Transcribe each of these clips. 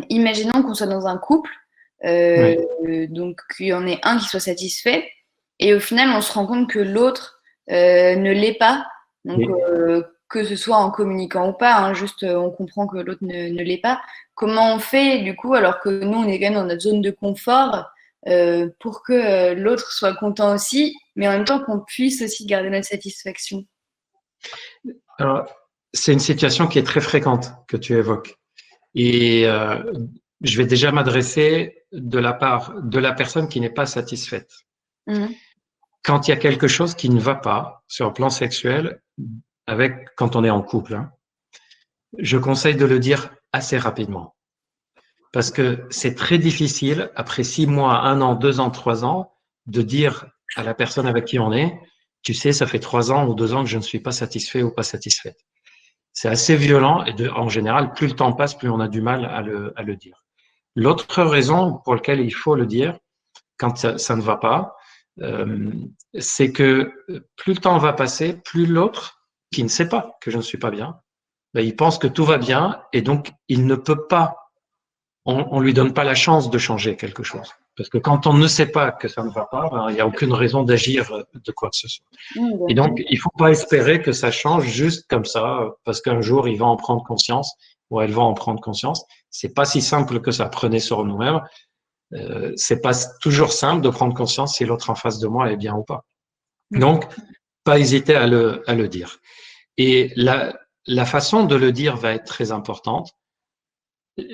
Imaginons qu'on soit dans un couple, Oui, donc qu'il y en ait un qui soit satisfait, et au final, on se rend compte que l'autre ne l'est pas. Donc, oui. que ce soit en communiquant ou pas, hein, juste on comprend que l'autre ne l'est pas. Comment on fait, du coup, alors que nous, on est quand même dans notre zone de confort, pour que l'autre soit content aussi, mais en même temps qu'on puisse aussi garder notre satisfaction? Alors, c'est une situation qui est très fréquente que tu évoques. Et je vais déjà m'adresser de la part de la personne qui n'est pas satisfaite. Mhm. Quand il y a quelque chose qui ne va pas sur le plan sexuel, quand on est en couple, hein, je conseille de le dire assez rapidement. Parce que c'est très difficile, après 6 mois, 1 an, 2 ans, 3 ans, de dire à la personne avec qui on est, tu sais, ça fait 3 ans ou 2 ans que je ne suis pas satisfait ou pas satisfaite. C'est assez violent et en général, plus le temps passe, plus on a du mal à le dire. L'autre raison pour laquelle il faut le dire quand ça ne va pas, euh, c'est que plus le temps va passer, plus l'autre, qui ne sait pas que je ne suis pas bien, ben, il pense que tout va bien et donc il ne peut pas, on lui donne pas la chance de changer quelque chose. Parce que quand on ne sait pas que ça ne va pas, ben, il n'y a aucune raison d'agir de quoi que ce soit. Et Bien sûr. donc, il faut pas espérer que ça change juste comme ça, parce qu'un jour, il va en prendre conscience, ou elle va en prendre conscience. C'est pas si simple que ça. Prenez sur nous-mêmes. C'est pas toujours simple de prendre conscience si l'autre en face de moi est bien ou pas. Donc, pas hésiter à le dire. Et la façon de le dire va être très importante.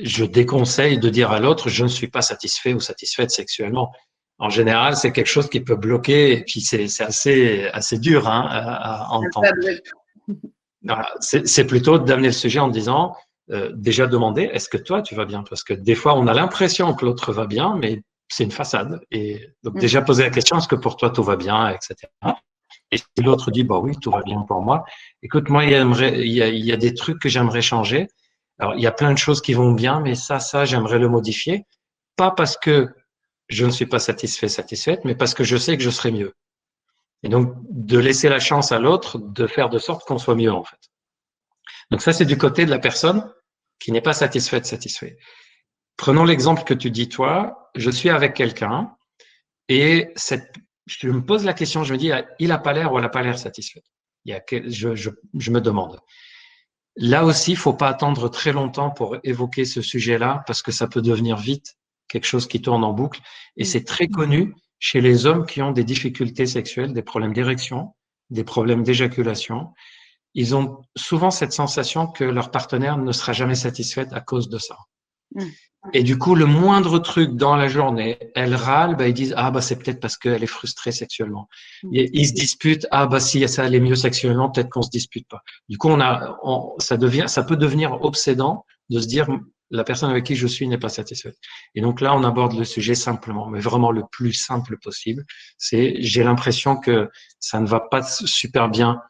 Je déconseille de dire à l'autre, je ne suis pas satisfait ou satisfaite sexuellement. En général, c'est quelque chose qui peut bloquer, et puis c'est assez dur hein, à entendre. Voilà. C'est plutôt d'amener le sujet en disant, déjà demander, est-ce que toi, tu vas bien? Parce que des fois, on a l'impression que l'autre va bien, mais c'est une façade. Et donc, déjà poser la question, est-ce que pour toi, tout va bien, etc. Et si l'autre dit, bah oui, tout va bien pour moi. Écoute, moi, il y a des trucs que j'aimerais changer. Alors, il y a plein de choses qui vont bien, mais ça, j'aimerais le modifier. Pas parce que je ne suis pas satisfaite, mais parce que je sais que je serai mieux. Et donc, de laisser la chance à l'autre de faire de sorte qu'on soit mieux, en fait. Donc ça, c'est du côté de la personne qui n'est pas satisfait. Prenons l'exemple que tu dis, toi, je suis avec quelqu'un et je me pose la question, je me dis, il n'a pas l'air ou elle n'a pas l'air satisfaite. Je me demande. Là aussi, il faut pas attendre très longtemps pour évoquer ce sujet-là parce que ça peut devenir vite quelque chose qui tourne en boucle. Et c'est très connu chez les hommes qui ont des difficultés sexuelles, des problèmes d'érection, des problèmes d'éjaculation. Ils ont souvent cette sensation que leur partenaire ne sera jamais satisfait à cause de ça. Et du coup, le moindre truc dans la journée, elle râle, bah, ils disent, ah, bah, c'est peut-être parce qu'elle est frustrée sexuellement. Ils se disputent, ah, bah, si ça allait mieux sexuellement, peut-être qu'on se dispute pas. Du coup, ça peut devenir obsédant de se dire, la personne avec qui je suis n'est pas satisfaite. Et donc là, on aborde le sujet simplement, mais vraiment le plus simple possible. J'ai l'impression que ça ne va pas super bien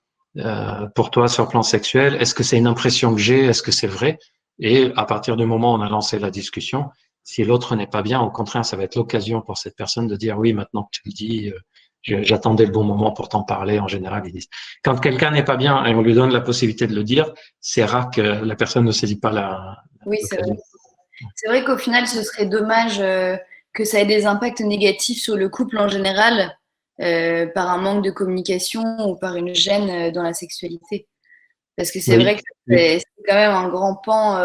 pour toi sur le plan sexuel. Est-ce que c'est une impression que j'ai? Est-ce que c'est vrai? Et à partir du moment où on a lancé la discussion, si l'autre n'est pas bien, au contraire, ça va être l'occasion pour cette personne de dire oui, maintenant que tu le dis, j'attendais le bon moment pour t'en parler. En général, ils disent. Quand quelqu'un n'est pas bien et on lui donne la possibilité de le dire, c'est rare que la personne ne saisit pas Oui, c'est vrai. l'occasion. C'est vrai qu'au final, ce serait dommage que ça ait des impacts négatifs sur le couple en général, par un manque de communication ou par une gêne dans la sexualité. Parce que c'est Oui, vrai que oui. c'est quand même un grand pan,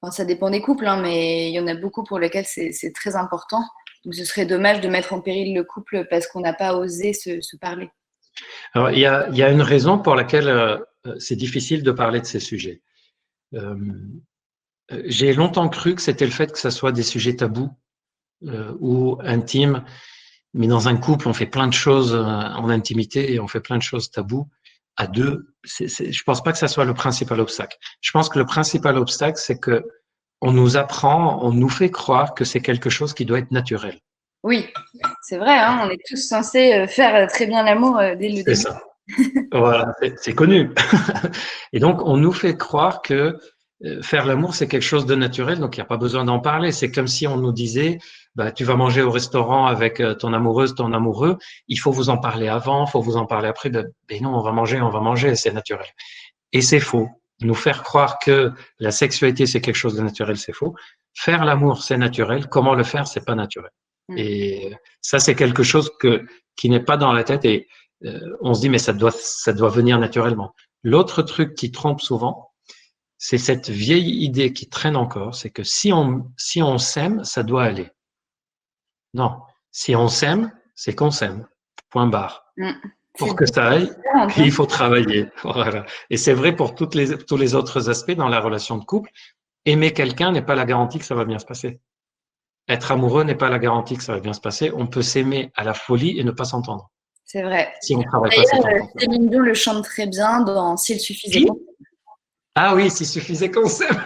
enfin, ça dépend des couples, hein, mais il y en a beaucoup pour lesquels c'est très important. Donc ce serait dommage de mettre en péril le couple parce qu'on n'a pas osé se parler. Alors, il y a une raison pour laquelle c'est difficile de parler de ces sujets. Euh, j'ai longtemps cru que c'était le fait que ça soit des sujets tabous ou intimes. Mais dans un couple, on fait plein de choses en intimité et on fait plein de choses tabous. À deux, je pense pas que ça soit le principal obstacle. Je pense que le principal obstacle, c'est que on nous apprend, on nous fait croire que c'est quelque chose qui doit être naturel. Oui, c'est vrai, hein, on est tous censés faire très bien l'amour dès le C'est début. ça. Voilà, c'est connu. Et donc, on nous fait croire que faire l'amour, c'est quelque chose de naturel, donc il n'y a pas besoin d'en parler. C'est comme si on nous disait, bah, tu vas manger au restaurant avec ton amoureuse, ton amoureux, il faut vous en parler avant, il faut vous en parler après. Ben non, on va manger, c'est naturel. Et c'est faux. Nous faire croire que la sexualité, c'est quelque chose de naturel, c'est faux. faire l'amour, c'est naturel. Comment le faire, c'est pas naturel. Et ça, c'est quelque chose qui n'est pas dans la tête et on se dit, mais ça doit venir naturellement. L'autre truc qui trompe souvent, c'est cette vieille idée qui traîne encore, c'est que si on s'aime, ça doit aller. Non. Si on s'aime, c'est qu'on s'aime. Point barre. Pour que ça aille, il faut travailler. Voilà. Et c'est vrai pour tous les autres aspects dans la relation de couple. Aimer quelqu'un n'est pas la garantie que ça va bien se passer. Être amoureux n'est pas la garantie que ça va bien se passer. On peut s'aimer à la folie et ne pas s'entendre. C'est vrai. Si on ne travaille pas cet entente. Céline Dion le chante très bien dans S'il suffisait qu'on s'aime. Ah oui, s'il suffisait qu'on s'aime.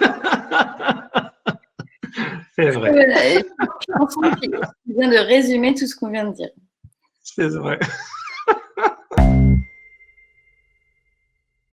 C'est vrai. Voilà, une chanson qui vient de résumer tout ce qu'on vient de dire. C'est vrai.